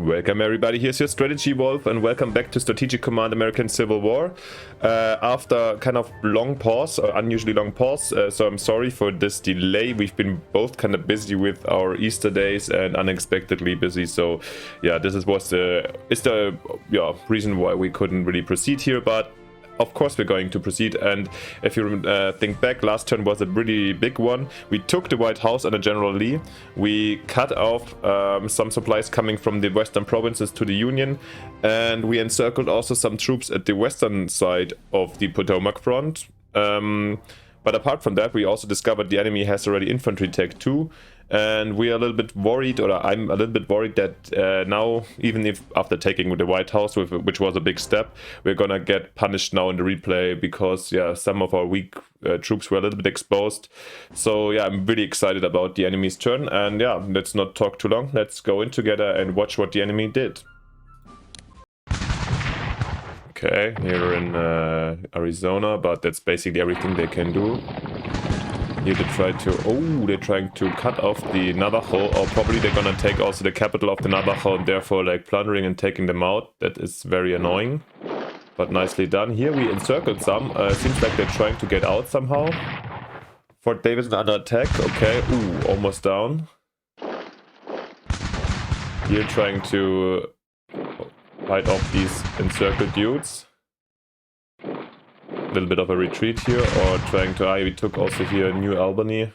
Welcome everybody, here's your Strategy Wolf and welcome back to Strategic Command American Civil War. After kind of long pause, or unusually long pause, so I'm sorry for this delay. We've been both kind of busy with our Easter days and unexpectedly busy, so yeah, this was the reason why we couldn't really proceed here, but of course we're going to proceed. And if you think back, last turn was a pretty big one. We took the White House under General Lee. We cut off some supplies coming from the western provinces to the Union, and we encircled also some troops at the western side of the Potomac front. But apart from that, we also discovered the enemy has already infantry tech too, and we are a little bit worried, or I'm a little bit worried that now, even if after taking the White House, which was a big step, we're gonna get punished now in the replay because yeah, some of our weak troops were a little bit exposed. So yeah, I'm really excited about the enemy's turn, and yeah, let's not talk too long. Let's go in together and watch what the enemy did. Okay, here in Arizona, but that's basically everything they can do. Here they try to, they're trying to cut off the Navajo, or probably they're gonna take also the capital of the Navajo and therefore like plundering and taking them out. That is very annoying, but nicely done. Here we encircled some, seems like they're trying to get out somehow. Fort Davidson under attack, okay, almost down. Here trying to fight off these encircled dudes. A little bit of a retreat here, or trying to... we took also here New Albany.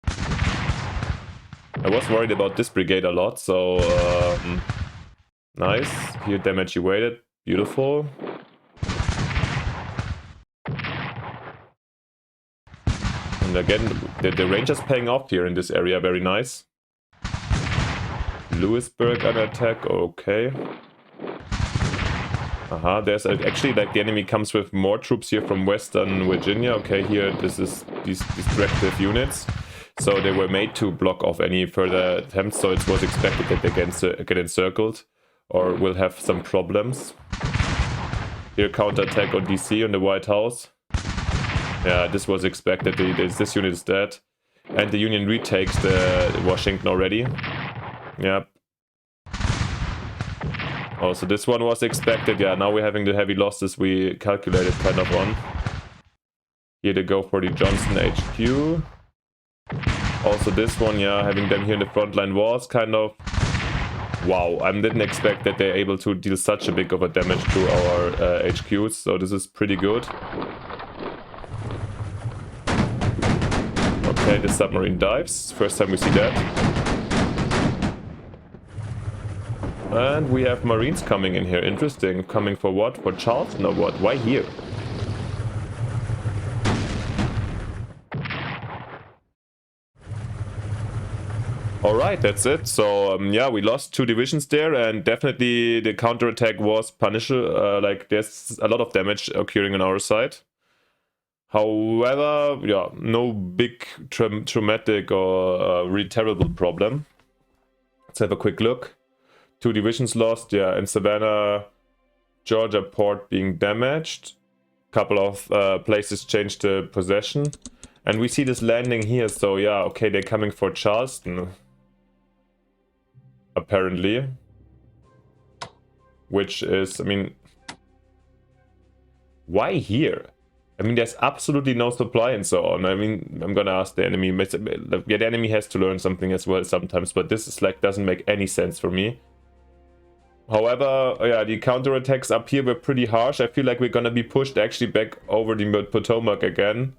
I was worried about this brigade a lot, so... nice. Here damage evaded. Beautiful. And again, the Rangers paying off here in this area, very nice. Lewisburg under attack, okay. There's actually, like, the enemy comes with more troops here from Western Virginia. Okay, here, this is these distractive units. So they were made to block off any further attempts, so it was expected that they get encircled or will have some problems. Here, counterattack on DC on the White House. Yeah, this was expected. This unit is dead. And the Union retakes the Washington already. Yep. Oh, so this one was expected. Yeah, now we're having the heavy losses we calculated kind of on. Here they go for the Johnson HQ. Also this one, yeah, having them here in the front line was kind of... Wow, I didn't expect that they're able to deal such a big of a damage to our HQs, so this is pretty good. Okay, the submarine dives. First time we see that. And we have Marines coming in here. Interesting. Coming for what? For Charleston or what? Why here? Alright, that's it. So, yeah, we lost 2 divisions there, and definitely the counterattack was punishable. Like, there's a lot of damage occurring on our side. However, yeah, no big traumatic or really terrible problem. Let's have a quick look. 2 divisions lost, yeah, in Savannah, Georgia port being damaged. Couple of places changed the possession. And we see this landing here, so yeah, okay, they're coming for Charleston. Apparently. Which is, I mean... Why here? I mean, there's absolutely no supply and so on. I mean, I'm gonna ask the enemy. Yeah, the enemy has to learn something as well sometimes, but this is like, doesn't make any sense for me. However, yeah, the counterattacks up here were pretty harsh. I feel like we're gonna be pushed actually back over the Potomac again.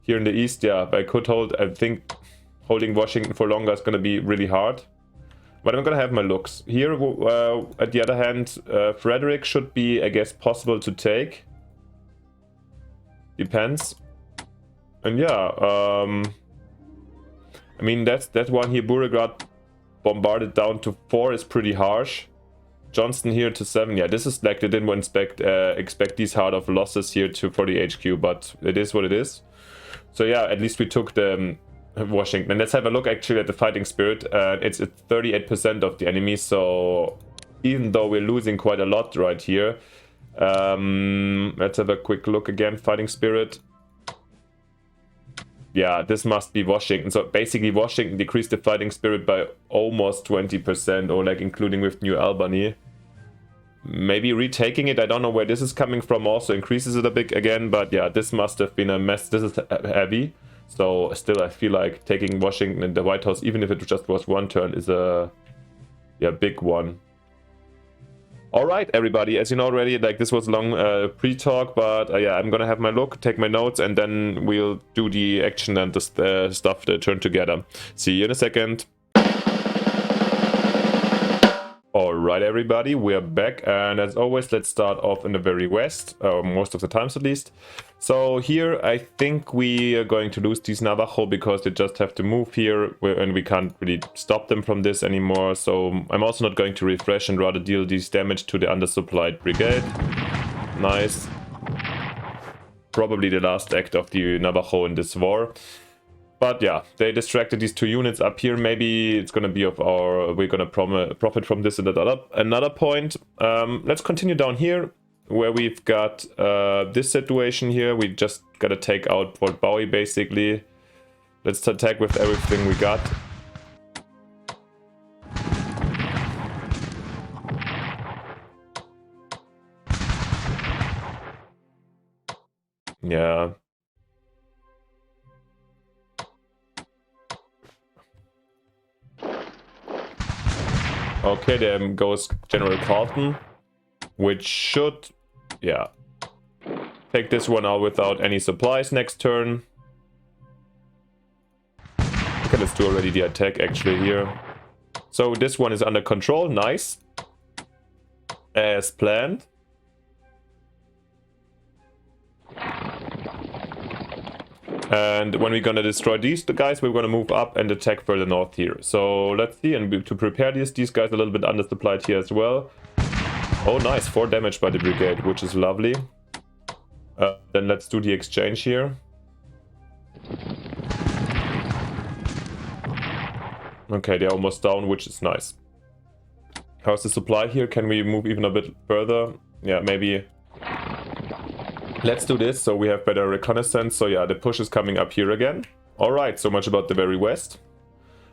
Here in the east, yeah, I could hold, I think holding Washington for longer is gonna be really hard. But I'm gonna have my looks. Here, at the other hand, Frederick should be, I guess, possible to take. Depends. And yeah, I mean, that one here, Beauregard bombarded down to 4 is pretty harsh. Johnston here to 7. Yeah, this is like they didn't expect these hard of losses here for the HQ, but it is what it is. So yeah, at least we took the Washington. And let's have a look actually at the fighting spirit. It's at 38% of the enemy, so even though we're losing quite a lot right here, let's have a quick look again. Fighting spirit. yeah, this must be Washington. So basically Washington decreased the fighting spirit by almost 20%, or like including with New Albany. Maybe retaking it, I don't know where this is coming from, also increases it a bit again, but yeah, this must have been a mess. This is heavy. So still I feel like taking Washington and the White House, even if it just was one turn, is a big one. All right, everybody, as you know already, like this was a long pre-talk, but yeah, I'm gonna have my look, take my notes, and then we'll do the action and the stuff that turn together. See you in a second. Alright everybody, we are back, and as always let's start off in the very west, most of the times at least. So here I think we are going to lose these Navajo because they just have to move here and we can't really stop them from this anymore. So I'm also not going to refresh and rather deal this damage to the undersupplied brigade. Nice. Probably the last act of the Navajo in this war. But yeah, they distracted these 2 units up here. Maybe it's gonna be of our... We're gonna profit from this at another point. Let's continue down here, where we've got this situation here. We just gotta take out Fort Bowie, basically. Let's attack with everything we got. Yeah. Okay, there goes General Carlton, which should, yeah, take this one out without any supplies next turn. Okay, let's do already the attack actually here. So this one is under control, nice. As planned. And when we're gonna destroy these guys, we're gonna move up and attack further north here. So let's see, and to prepare these guys are a little bit undersupplied here as well. Oh nice, 4 damage by the brigade, which is lovely. Then let's do the exchange here. Okay, they're almost down, which is nice. How's the supply here? Can we move even a bit further? Yeah, maybe... Let's do this, so we have better reconnaissance. So yeah, the push is coming up here again. Alright, so much about the very west.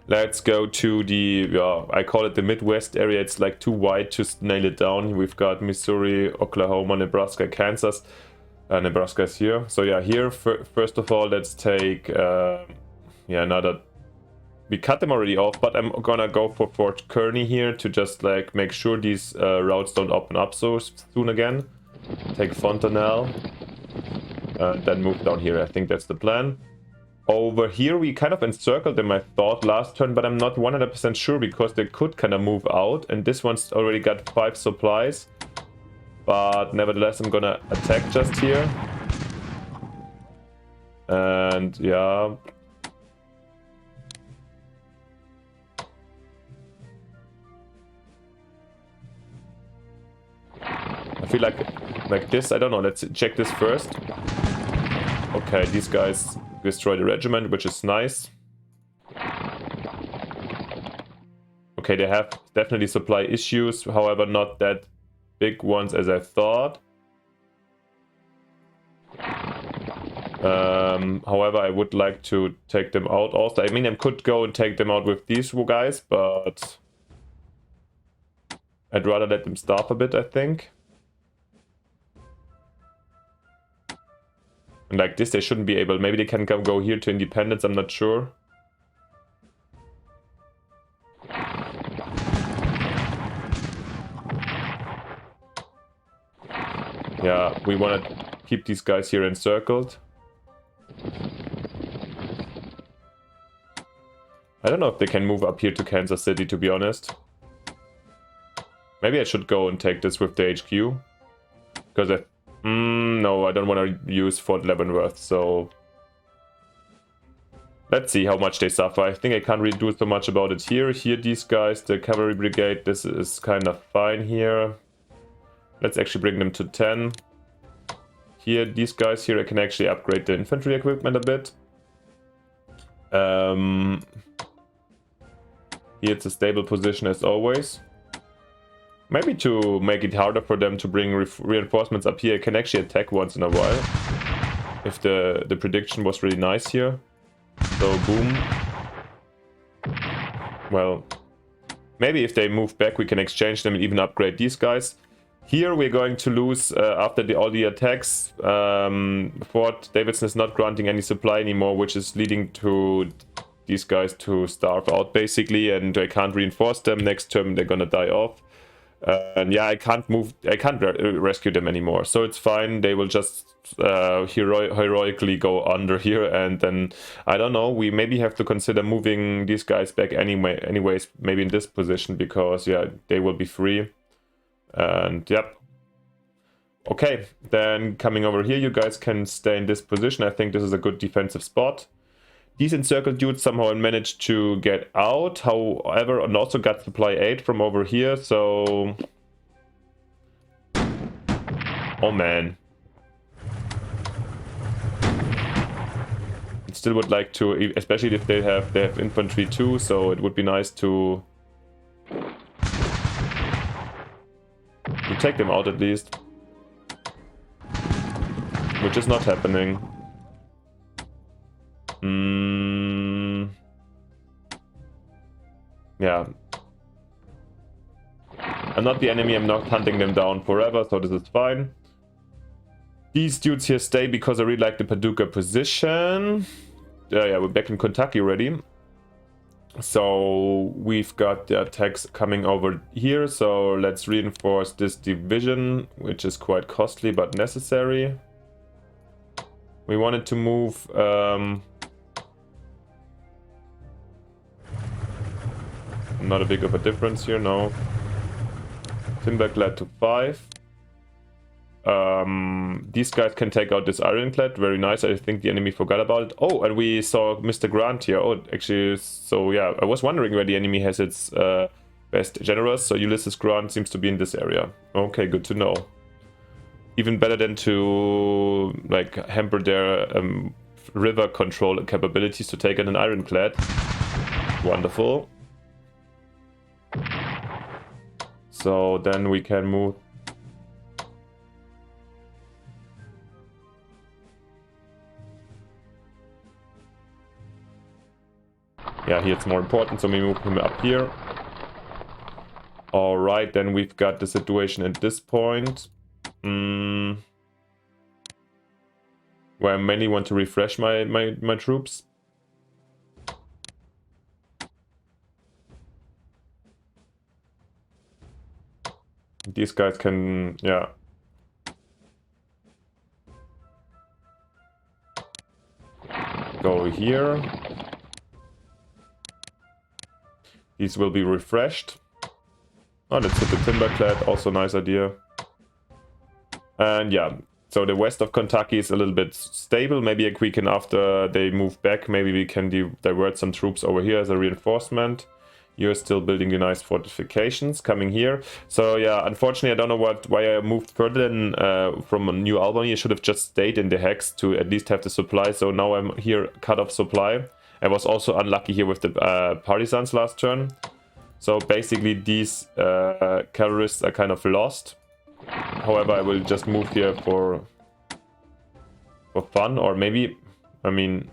Let's go to the, I call it the Midwest area. It's like too wide to nail it down. We've got Missouri, Oklahoma, Nebraska, Kansas. Nebraska is here. So yeah, here, first of all, let's take, another... We cut them already off, but I'm gonna go for Fort Kearny here to just like make sure these routes don't open up so soon again. Take Fontanelle, then move down here. I think that's the plan. Over here, we kind of encircled them, I thought, last turn, but I'm not 100% sure because they could kind of move out. And this one's already got 5 supplies. But nevertheless, I'm gonna attack just here. And yeah... I feel like this, I don't know, let's check this first. Okay, these guys destroy the regiment, which is nice. Okay, they have definitely supply issues, however not that big ones as I thought. However, I would like to take them out also. I mean, I could go and take them out with these guys, but I'd rather let them starve a bit, I think. And like this, they shouldn't be able. Maybe they can go here to Independence, I'm not sure. Yeah, we want to keep these guys here encircled. I don't know if they can move up here to Kansas City, to be honest. Maybe I should go and take this with the HQ. Because no, I don't want to use Fort Leavenworth, so... Let's see how much they suffer. I think I can't really do so much about it here. Here, these guys, the cavalry brigade, this is kind of fine here. Let's actually bring them to 10. Here, these guys here, I can actually upgrade the infantry equipment a bit. Here it's a stable position as always. Maybe to make it harder for them to bring reinforcements up here, I can actually attack once in a while. If the prediction was really nice here. So boom. Well, maybe if they move back we can exchange them and even upgrade these guys. Here we're going to lose after all the attacks. Fort Davidson is not granting any supply anymore, which is leading to these guys to starve out basically, and I can't reinforce them. Next term they're gonna die off. And yeah, I can't rescue them anymore, so it's fine. They will just heroically go under here, and then I don't know, we maybe have to consider moving these guys back anyways, maybe in this position, because yeah, they will be free. And yep. Okay, then coming over here, you guys can stay in this position. I think this is a good defensive spot. These encircled dudes somehow managed to get out, however, and also got supply aid from over here, so... Oh man. I still would like to, especially if they have infantry too, so it would be nice to take them out at least. Which is not happening. Yeah. I'm not the enemy, I'm not hunting them down forever, so this is fine. These dudes here stay because I really like the Paducah position. Yeah, we're back in Kentucky already. So we've got the attacks coming over here, so let's reinforce this division, which is quite costly but necessary. We wanted to move... not a big of a difference here, no. Timberclad to 5. These guys can take out this ironclad, very nice. I think the enemy forgot about it. Oh, and we saw Mr. Grant here. Oh, actually, so yeah, I was wondering where the enemy has its best generals. So Ulysses Grant seems to be in this area. Okay, good to know. Even better than to like hamper their river control capabilities to take in an ironclad. Wonderful. So then we can move. Yeah, here it's more important, so we move him up here. Alright, then we've got the situation at this point. Where I mainly want to refresh my troops. These guys can, yeah. Go here. These will be refreshed. Oh, let's hit the Timberclad, also nice idea. And yeah, so the west of Kentucky is a little bit stable. Maybe we can, after they move back, maybe we can divert some troops over here as a reinforcement. You're still building the nice fortifications coming here. So yeah, unfortunately, I don't know why I moved further than from New Albany. I should have just stayed in the hex to at least have the supply. So now I'm here cut off supply. I was also unlucky here with the partisans last turn. So basically these cavalrists are kind of lost. However, I will just move here for fun, or maybe, I mean,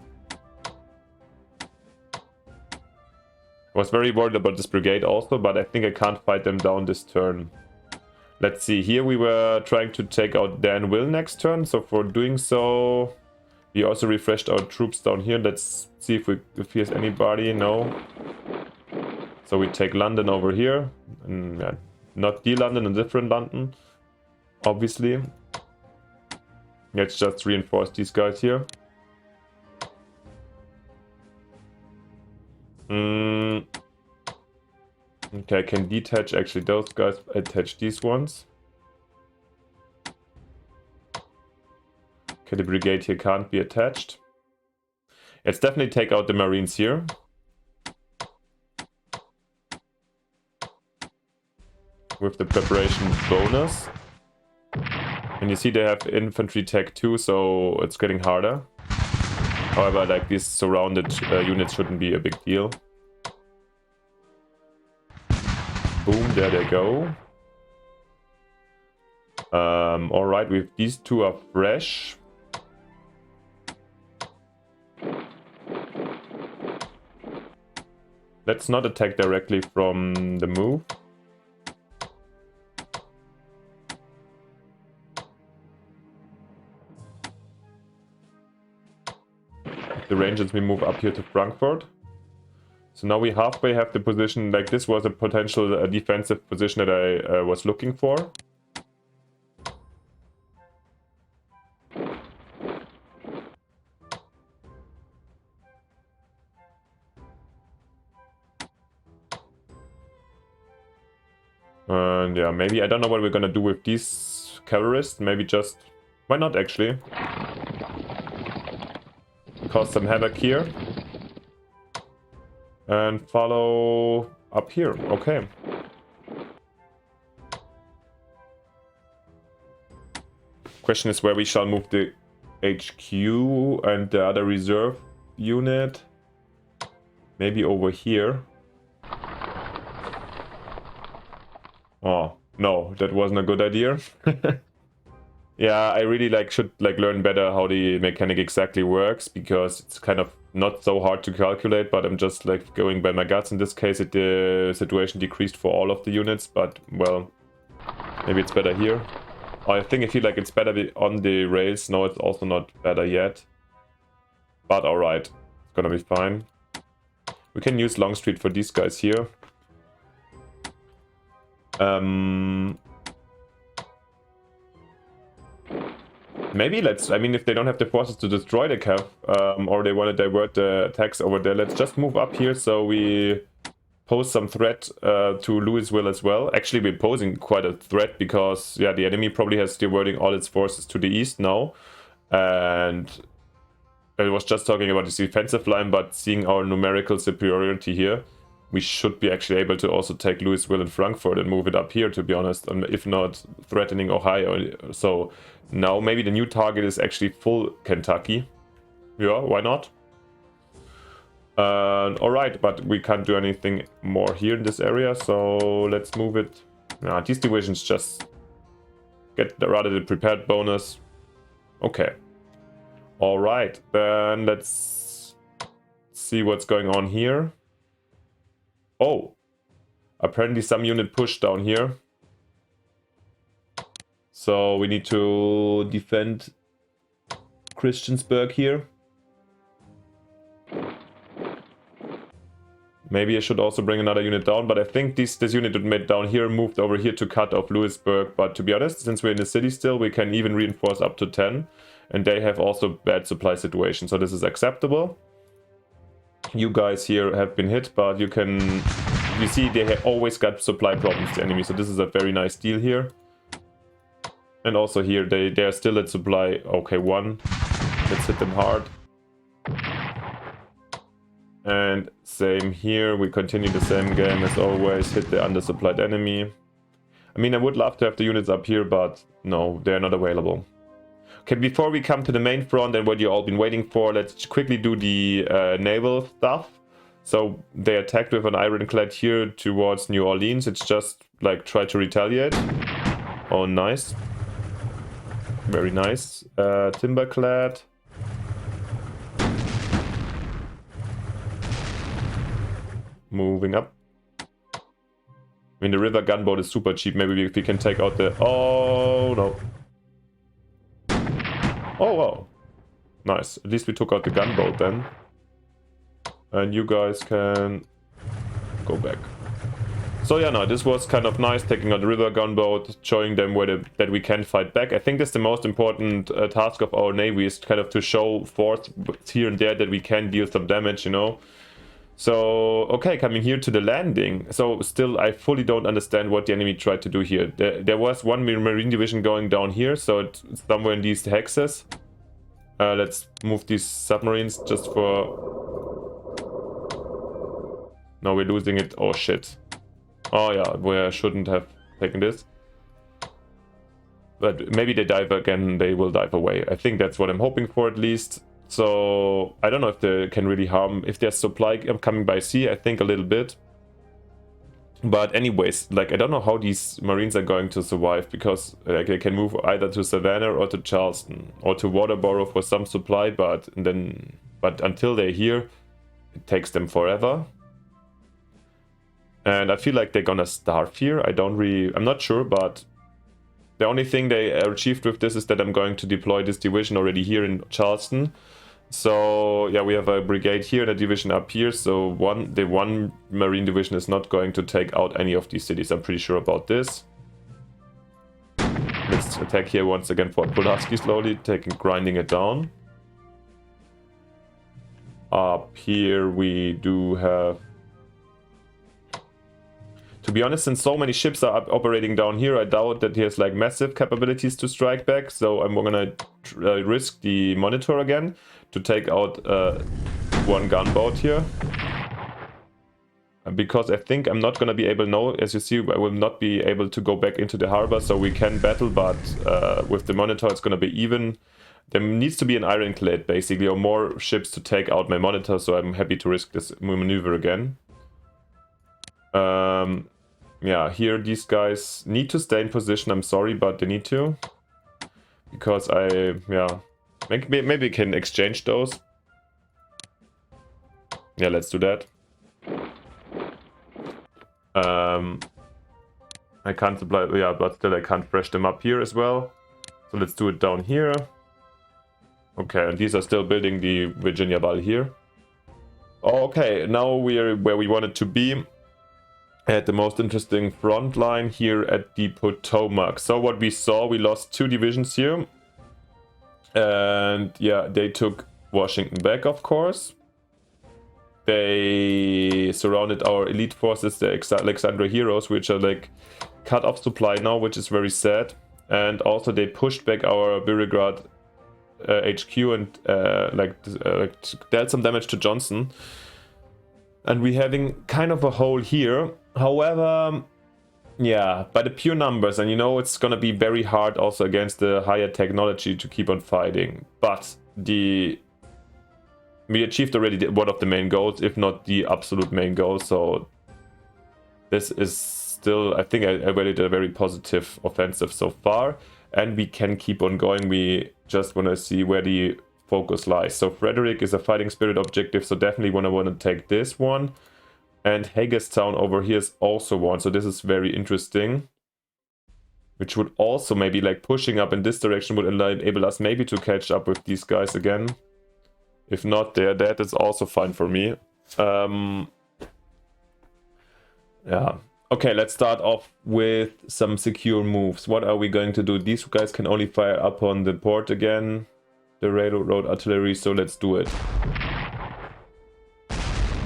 I was very worried about this brigade also, but I think I can't fight them down this turn. Let's see, here we were trying to take out Dan Will next turn, so for doing so, we also refreshed our troops down here. Let's see if he has anybody. No. So we take London over here, and yeah, not the London, a different London, obviously. Let's just reinforce these guys here. Okay, I can detach actually those guys, attach these ones. Okay, the brigade here can't be attached. Let's definitely take out the Marines here. With the preparation bonus. And you see they have infantry tech too, so it's getting harder. However, like these surrounded units shouldn't be a big deal. Boom, there they go. Alright, these two are fresh. Let's not attack directly from the move. The Rangers, we move up here to Frankfurt. So now we halfway have the position, like this was a potential defensive position that I was looking for. And yeah, maybe, I don't know what we're gonna do with these cavalrists, maybe just, why not actually? Cause some havoc here. And follow up here, okay. Question is where we shall move the HQ and the other reserve unit. Maybe over here. Oh, no, that wasn't a good idea. Yeah, I really should learn better how the mechanic exactly works, because it's kind of not so hard to calculate, but I'm just going by my guts. In this case, the situation decreased for all of the units, but well, maybe it's better here. Oh, I think I feel like it's better on the rails. No, it's also not better yet. But alright, it's gonna be fine. We can use Longstreet for these guys here. Maybe I mean, if they don't have the forces to destroy the cav, or they want to divert the attacks over there, let's just move up here so we pose some threat to Louisville as well. Actually, we're posing quite a threat because, yeah, the enemy probably has diverting all its forces to the east now. And I was just talking about this defensive line, but seeing our numerical superiority here, we should be actually able to also take Louisville and Frankfurt and move it up here, to be honest, if not threatening Ohio. So now maybe the new target is actually full Kentucky. Yeah, why not? Alright, but we can't do anything more here in this area, so let's move it. These divisions just get rather the prepared bonus. Okay. Alright, then let's see what's going on here. Oh, apparently some unit pushed down here. So we need to defend Christiansburg here. Maybe I should also bring another unit down, but I think this unit made down here moved over here to cut off Louisburg. But to be honest, since we're in the city still, we can even reinforce up to 10. And they have also bad supply situation, so this is acceptable. You guys here have been hit, but you see they have always got supply problems, the enemy, so this is a very nice deal here. And also here they are still at supply. Okay, 1. Let's hit them hard. And same here, we continue the same game as always, hit the undersupplied enemy. I mean, I would love to have the units up here, but no, they're not available. Okay, before we come to the main front and what you all been waiting for, let's quickly do the naval stuff. So they attacked with an ironclad here towards New Orleans. It's just try to retaliate. Oh, nice. Very nice. Timberclad. Moving up. I mean, the river gunboat is super cheap. Maybe if we can take out the... Oh, no. Oh, wow. Nice. At least we took out the gunboat then. And you guys can go back. So yeah, no, this was kind of nice, taking out the river gunboat, showing them that we can fight back. I think that's the most important task of our navy, is kind of to show force here and there that we can deal some damage, you know. So, okay, coming here to the landing. So still, I fully don't understand what the enemy tried to do here. There was one marine division going down here, so it's somewhere in these hexes. Let's move these submarines just for... No, we're losing it. Oh, shit. Oh, yeah, we shouldn't have taken this. But maybe they dive again, they will dive away. I think that's what I'm hoping for, at least. So, I don't know if they can really harm... If there's supply coming by sea, I think a little bit. But anyways, I don't know how these Marines are going to survive, because they can move either to Savannah or to Charleston or to Waterboro for some supply, but until they're here, it takes them forever. And I feel like they're gonna starve here. I'm not sure, but the only thing they achieved with this is that I'm going to deploy this division already here in Charleston. So yeah, we have a brigade here and a division up here. So the one Marine division is not going to take out any of these cities. I'm pretty sure about this. Let's attack here once again Fort Pulaski slowly, grinding it down. Up here we do have... To be honest, since so many ships are operating down here, I doubt that he has like massive capabilities to strike back. So I'm gonna risk the monitor again to take out one gunboat here. Because I think I'm not gonna be able, no, as you see, I will not be able to go back into the harbor. So we can battle, but with the monitor it's gonna be even. There needs to be an ironclad basically, or more ships to take out my monitor. So I'm happy to risk this maneuver again. Yeah, here these guys need to stay in position. I'm sorry, but they need to, because yeah, maybe we can exchange those. Yeah, let's do that. I can't supply, yeah, but still I can't fresh them up here as well. So let's do it down here. Okay, and these are still building the Virginia Wall here. Okay, now we are where we wanted to be. At the most interesting front line here at the Potomac. So what we saw, we lost 2 divisions here. And yeah, they took Washington back, of course. They surrounded our elite forces, the Alexandria Heroes, which are like cut off supply now, which is very sad. And also they pushed back our Beauregard HQ and dealt some damage to Johnson. And we're having kind of a hole here. However, yeah, by the pure numbers, and you know it's gonna be very hard also against the higher technology to keep on fighting. But we achieved already one of the main goals, if not the absolute main goal. So this is still, I think I evaluated a very positive offensive so far. And we can keep on going. We just want to see where the focus lies. So Frederick is a fighting spirit objective, so definitely want to take this one. And Hagerstown over here is also one, so this is very interesting. Which would also maybe like pushing up in this direction would enable us maybe to catch up with these guys again. If not, they're dead, it's also fine for me. Yeah. Okay, let's start off with some secure moves. What are we going to do? These guys can only fire up on the port again. The railroad artillery, so let's do it.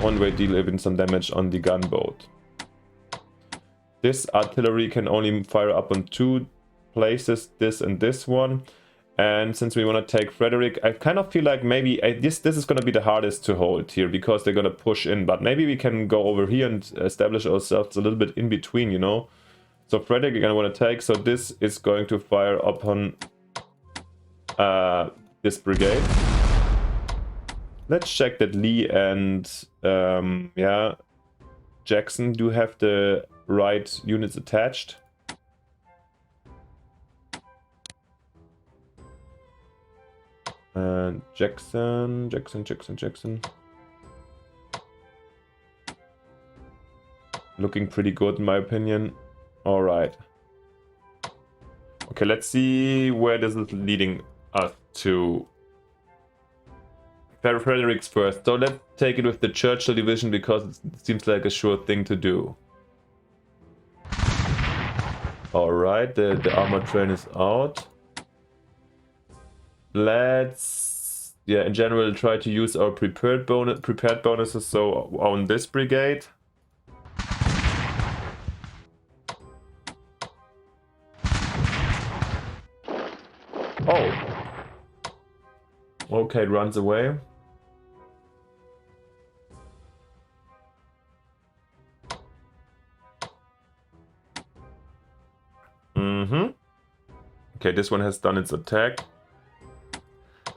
One-way deal, even some damage on the gunboat. This artillery can only fire up on 2 places, this and this one. And since we want to take Frederick, I kind of feel like maybe this is going to be the hardest to hold here, because they're going to push in. But maybe we can go over here and establish ourselves a little bit in between, you know. So Frederick, you're going to want to take. So this is going to fire upon this brigade. Let's check that Lee and yeah, Jackson do have the right units attached. And Jackson. Looking pretty good in my opinion. All right. Okay, let's see where this is leading us to. Frederick's first. So let's take it with the Churchill division because it seems like a sure thing to do. Alright, the armored train is out. Let's, yeah, in general try to use our prepared bonuses, so on this brigade. Oh. Okay, it runs away. Okay, this one has done its attack.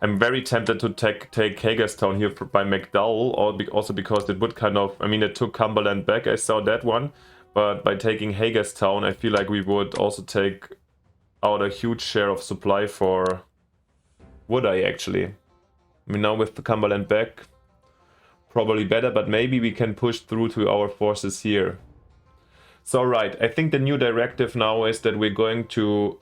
I'm very tempted to take Hagerstown here by McDowell, also because it would kind of, I mean, it took Cumberland back, I saw that one, but by taking Hagerstown, I feel like we would also take out a huge share of supply for... Would I actually? I mean, now with the Cumberland back, probably better, but maybe we can push through to our forces here. So right, I think the new directive now is that we're going to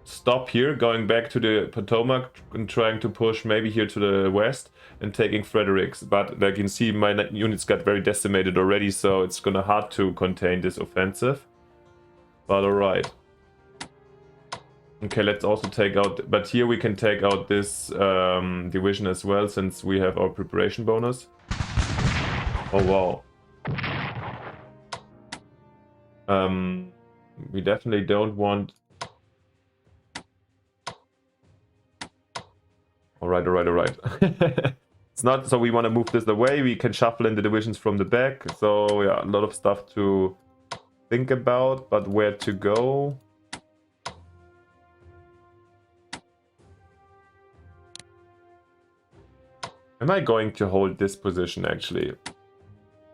stop here, going back to the Potomac and trying to push maybe here to the west and taking Fredericks. But like you can see, my units got very decimated already, so it's gonna hard to contain this offensive. But alright. Okay, let's also take out, but here we can take out this division as well, since we have our preparation bonus. Oh wow. We definitely don't want... Alright. It's not so we want to move this away. We can shuffle in the divisions from the back. So yeah, a lot of stuff to think about, but where to go? Am I going to hold this position actually?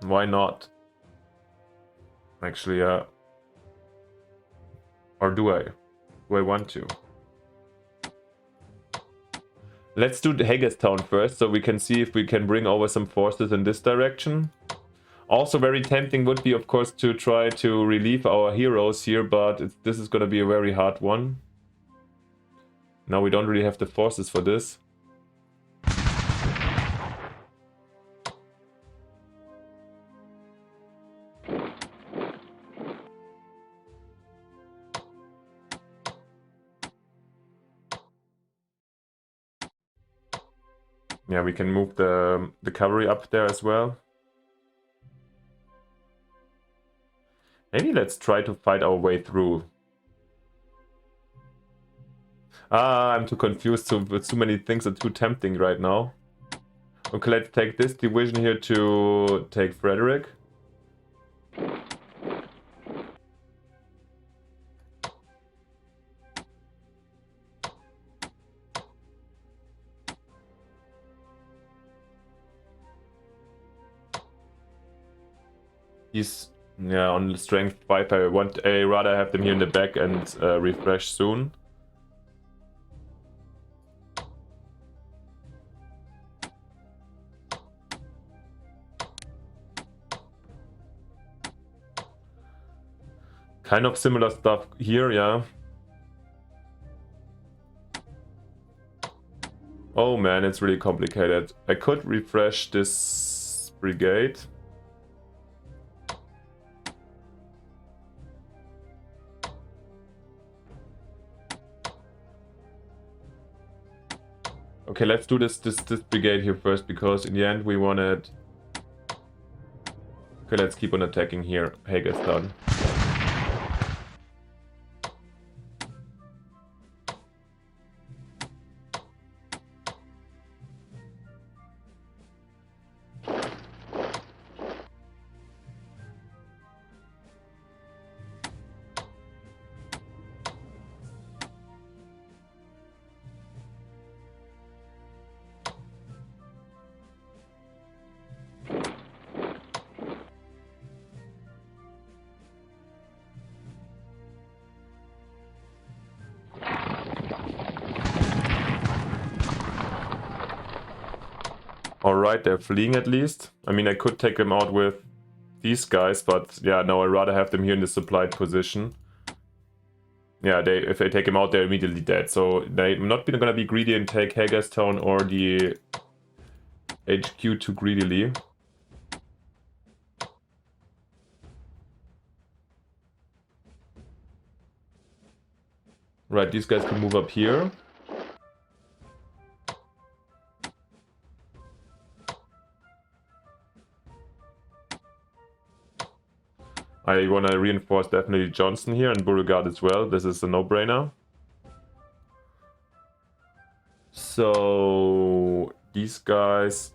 Why not? Actually, or do I? Do I want to? Let's do Hagerstown first, so we can see if we can bring over some forces in this direction. Also very tempting would be, of course, to try to relieve our heroes here, but this is going to be a very hard one. Now we don't really have the forces for this. Yeah, we can move the cavalry up there as well. Maybe let's try to fight our way through. I'm too confused. Too many things are too tempting right now. Okay, let's take this division here to take Frederick. He's on strength 5. I rather have them here in the back and refresh soon. Kind of similar stuff here, yeah. Oh man, it's really complicated. I could refresh this brigade. Okay, let's do this brigade here first, because in the end we wanted... Okay, let's keep on attacking here. Hagerstown. Alright, they're fleeing at least. I mean, I could take them out with these guys, but yeah, no, I'd rather have them here in the supplied position. Yeah, if they take them out, they're immediately dead. So I'm not going to be greedy and take Hagerstown or the HQ too greedily. Right, these guys can move up here. I want to reinforce definitely Johnson here and Beauregard as well. This is a no-brainer. So these guys...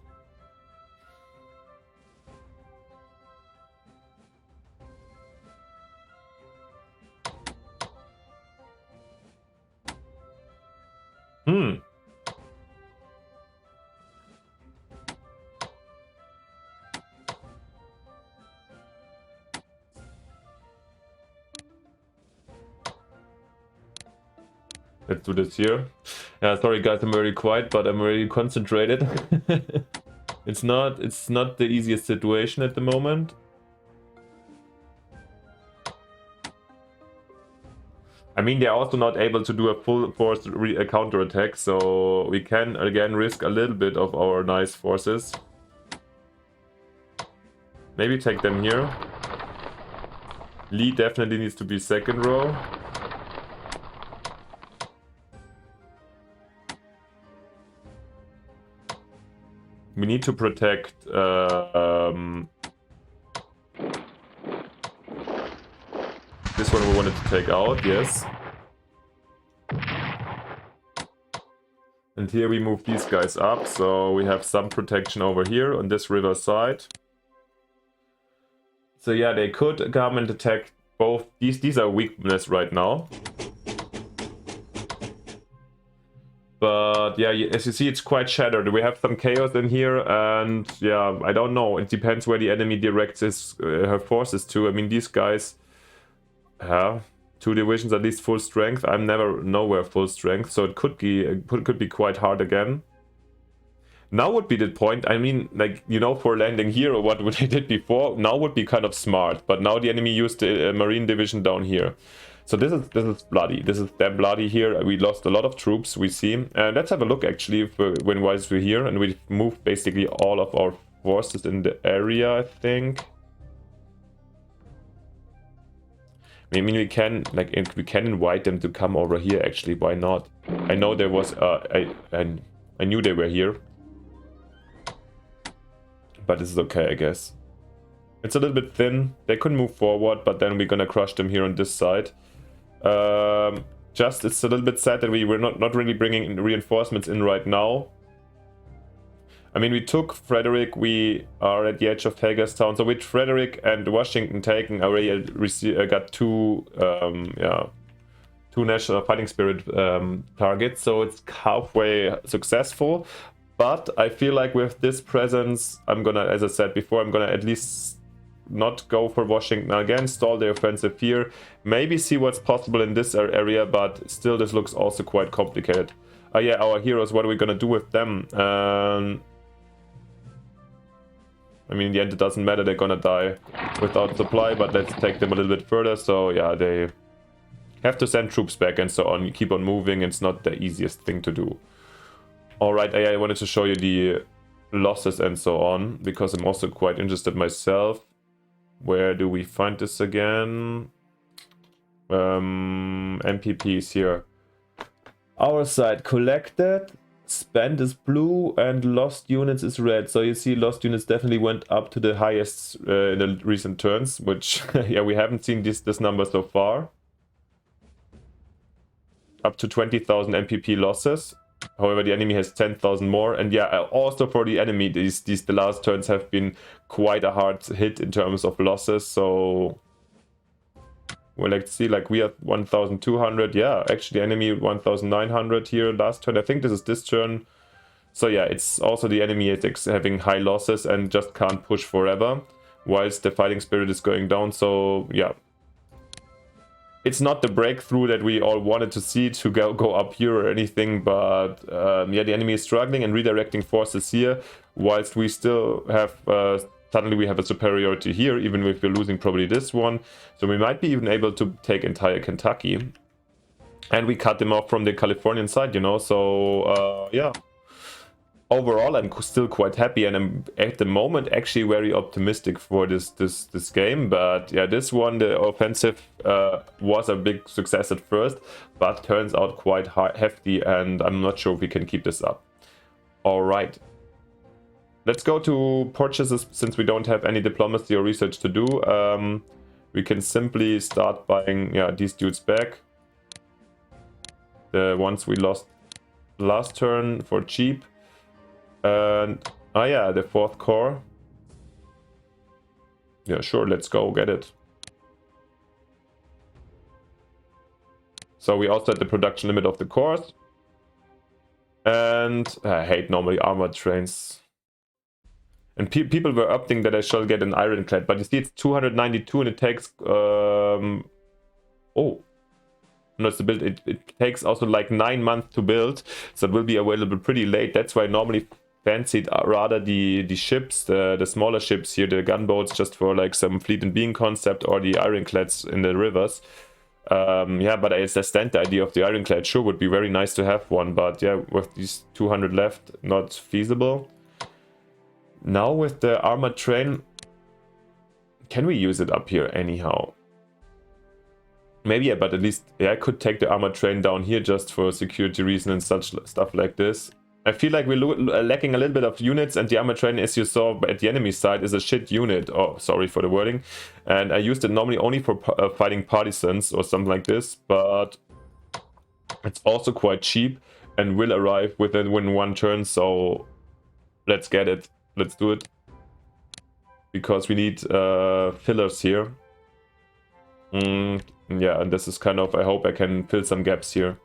Let's do this here. Yeah, sorry guys, I'm very quiet, but I'm very concentrated. It's not the easiest situation at the moment. I mean, they're also not able to do a full force counter-attack, so we can again risk a little bit of our nice forces. Maybe take them here. Lee definitely needs to be second row. We need to protect this one we wanted to take out, yes. And here we move these guys up, so we have some protection over here on this river side. So yeah, they could come and attack both. These are weakness right now. But yeah, as you see, it's quite shattered. We have some chaos in here, and yeah, I don't know. It depends where the enemy directs her forces to. I mean, these guys have 2 divisions at least full strength. I'm never nowhere full strength, so it could be quite hard again. Now would be the point. I mean, like, you know, for landing here or what they did before, now would be kind of smart. But now the enemy used the marine division down here. So this is bloody. This is damn bloody here. We lost a lot of troops, we see. Let's have a look actually whilst we're here, and we moved basically all of our forces in the area, I think. I mean, we can invite them to come over here actually. Why not? I know there was I knew they were here. But this is okay, I guess. It's a little bit thin. They couldn't move forward, but then we're gonna crush them here on this side. Just it's a little bit sad that we were not really bringing reinforcements in right now. I mean, we took Frederick. We are at the edge of Hagerstown. So with Frederick and Washington taken, I already got two national fighting spirit targets. So it's halfway successful. But I feel like with this presence, I'm gonna, as I said before, I'm gonna at least not go for Washington again, stall the offensive here, maybe see what's possible in this area, but still this looks also quite complicated. Yeah, our heroes, what are we gonna do with them? I mean, in the end it doesn't matter, they're gonna die without supply, but let's take them a little bit further. So yeah, they have to send troops back and so on. You keep on moving, it's not the easiest thing to do. Alright, I wanted to show you the losses and so on, because I'm also quite interested myself. Where do we find this again? MPPs here. Our side collected, spent is blue, and lost units is red. So you see lost units definitely went up to the highest in the recent turns, which yeah, we haven't seen this number so far. Up to 20,000 MPP losses. However, the enemy has 10,000 more, and yeah, also for the enemy, the last turns have been quite a hard hit in terms of losses. So, well, let's see, like we have 1,200. Yeah, actually, enemy 1,900 here last turn. I think this is this turn. So yeah, it's also the enemy is having high losses and just can't push forever, whilst the fighting spirit is going down. So yeah. It's not the breakthrough that we all wanted to see to go up here or anything, but yeah, the enemy is struggling and redirecting forces here, whilst we still have, suddenly we have a superiority here, even if we're losing probably this one. So we might be even able to take entire Kentucky. And we cut them off from the Californian side, you know, so yeah. Overall, I'm still quite happy, and I'm at the moment actually very optimistic for this game. But yeah, this one, the offensive, was a big success at first, but turns out quite hefty, and I'm not sure if we can keep this up. All right, let's go to purchases. Since we don't have any diplomacy or research to do, we can simply start buying these dudes back. The ones we lost last turn for cheap. And oh yeah, the 4th core. Yeah, sure, let's go get it. So we also had the production limit of the cores. And I hate normally armored trains. And people were opting that I shall get an ironclad, but you see it's 292 and it takes oh no, it's the build. It takes also like 9 months to build, so it will be available pretty late. That's why I normally fancied rather the ships, the smaller ships here, the gunboats, just for like some fleet and being concept, or the ironclads in the rivers. Yeah, but I understand the idea of the ironclad. Sure, would be very nice to have one, but yeah, with these 200 left, not feasible. Now with the armored train, can we use it up here anyhow? Maybe, yeah, but at least yeah, I could take the armored train down here just for security reason and such stuff like this. I feel like we're lacking a little bit of units, and the armored train, as you saw at the enemy side, is a shit unit. Oh, sorry for the wording. And I used it normally only for fighting partisans or something like this, but it's also quite cheap and will arrive within one turn, so let's get it. Let's do it. Because we need fillers here. Yeah, and this is kind of, I hope I can fill some gaps here.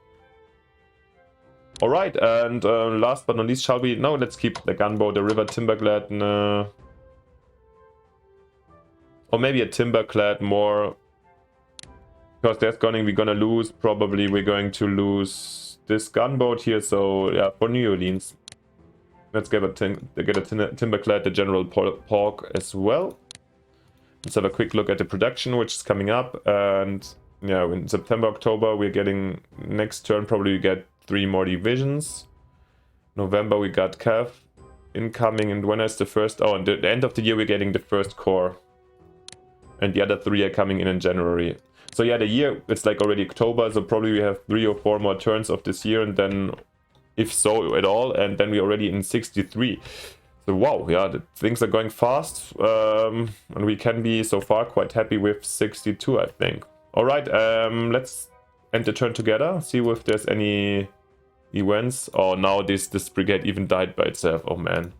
Alright, and last but not least, shall we... No, let's keep the gunboat, the river timberclad. Or maybe a timberclad more. Because we're gonna lose, probably we're going to lose this gunboat here, so yeah, for New Orleans. Let's get a timberclad, the General Pork as well. Let's have a quick look at the production, which is coming up. And yeah, in September, October, we're getting... Next turn, probably we get 3 more divisions. November, we got Cav incoming. And when is the first... Oh, and the end of the year, we're getting the first core. And the other 3 are coming in January. So yeah, the year, it's like already October. So probably we have 3 or 4 more turns of this year. And then, if so at all, and then we're already in 63. So wow, yeah, things are going fast, and we can be so far quite happy with 62, I think. All right, let's end the turn together, see if there's any events. Oh, now this brigade even died by itself. Oh man.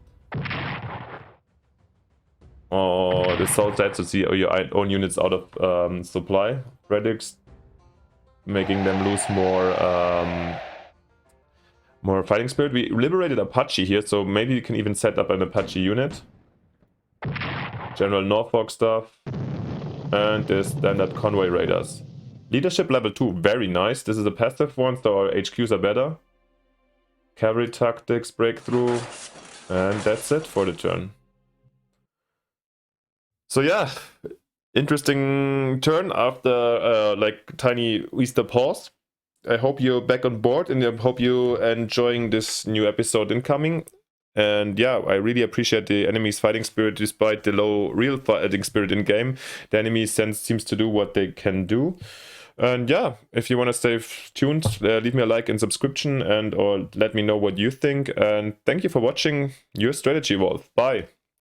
Oh, it's so sad to see your own units out of supply. Frederick's making them lose more fighting spirit. We liberated Apache here, so maybe we can even set up an Apache unit. General Norfolk stuff. And the standard convoy raiders. Leadership level 2, very nice. This is a passive one, so our HQs are better. Cavalry tactics, breakthrough. And that's it for the turn. So yeah, interesting turn after like tiny Easter pause. I hope you're back on board, and I hope you're enjoying this new episode incoming. And yeah, I really appreciate the enemy's fighting spirit despite the low real fighting spirit in game. The enemy seems to do what they can do. And yeah, if you want to stay tuned, leave me a like and subscription, and or let me know what you think. And thank you for watching your Strategy Wolf. Bye.